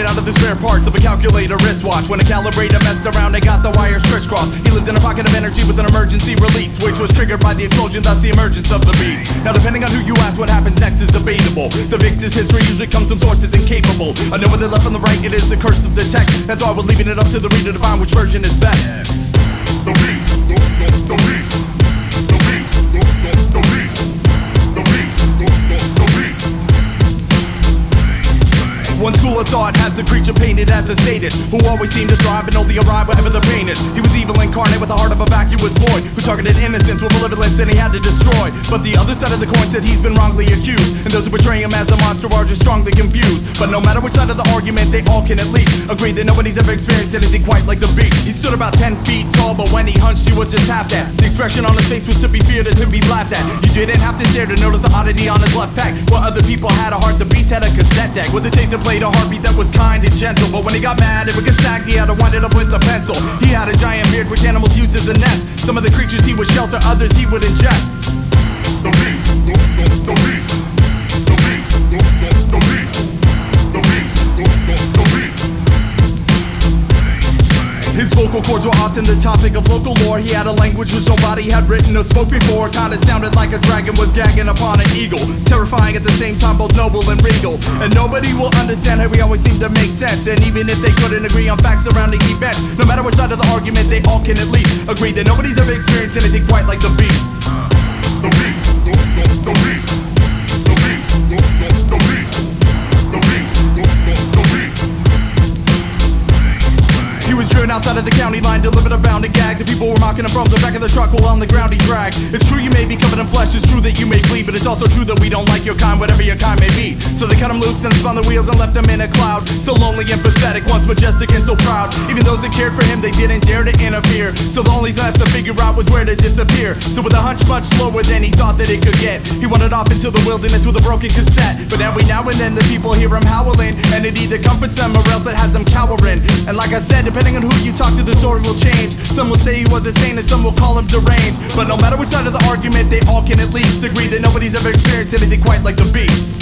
out of the spare parts of a calculator wristwatch. When a calibrator messed around, it got the wires crisscrossed. He lived in a pocket of energy with an emergency release, which was triggered by the explosion, thus the emergence of the beast. Now depending on who you ask, what happens next is debatable. The victor's history usually comes from sources incapable. I know whether left on the right, it is the curse of the text. That's why we're leaving it up to the reader to find which version is best. The beast, the beast, the beast, the beast, the beast, the beast, the beast. One school of thought has the creature painted as a sadist, who always seemed to thrive and only arrive wherever the pain is. He was evil incarnate with the heart of a vacuous void, who targeted innocence with malevolence and he had to destroy. But the other side of the coin said he's been wrongly accused, and those who portray him as a monster are just strongly confused. But no matter which side of the argument, they all can at least agree that nobody's ever experienced anything quite like the beast. He stood about 10 feet tall, but when he hunched, he was just half that. The expression on his face was to be feared and to be laughed at. You didn't have to stare to notice the oddity on his left pec. While other people had a heart, the beast had a cassette deck with a tape that played a heartbeat that was kind and gentle. But when he got mad, it would get stacked, he had to wind it up with a pencil. He had a giant beard which animals used as a nest. Some of the creatures he would shelter, others he would ingest. The beast, the beast, the beast, the beast, the beast, the beast. His vocal cords were often the topic of local lore. He had a language which nobody had written or spoke before. Kinda sounded like a dragon was gagging upon an eagle, terrifying at the same time, both noble and regal. And nobody will understand how he always seemed to make sense. And even if they couldn't agree on facts surrounding events, no matter which side of the argument, they all can at least agree that nobody's ever experienced anything quite like the beast. The beast, the beast, the beast, the beast, the beast, the beast. He was driven outside of the county line, delivered a bound and gag. The people were mocking him from the back of the truck while on the ground he dragged. It's true you may be covered in flesh, it's true that you may bleed, but it's also true that we don't like your kind, whatever your kind may be. So they cut him loose and spun the wheels and left him in a cloud. So lonely and pathetic, once majestic and so proud. Even those that cared for him, they didn't dare to interfere. So the only thing left to figure out was where to disappear. So with a hunch much slower than he thought that it could get, he wandered off into the wilderness with a broken cassette. But every now and then the people hear him howling, and it either comforts them or else it has them cowering. And like I said, depending on who you talk to, the story will change. Some will say he was insane and some will call him deranged. But no matter which side of the argument, they all can at least agree that nobody's ever experienced anything quite like the beast.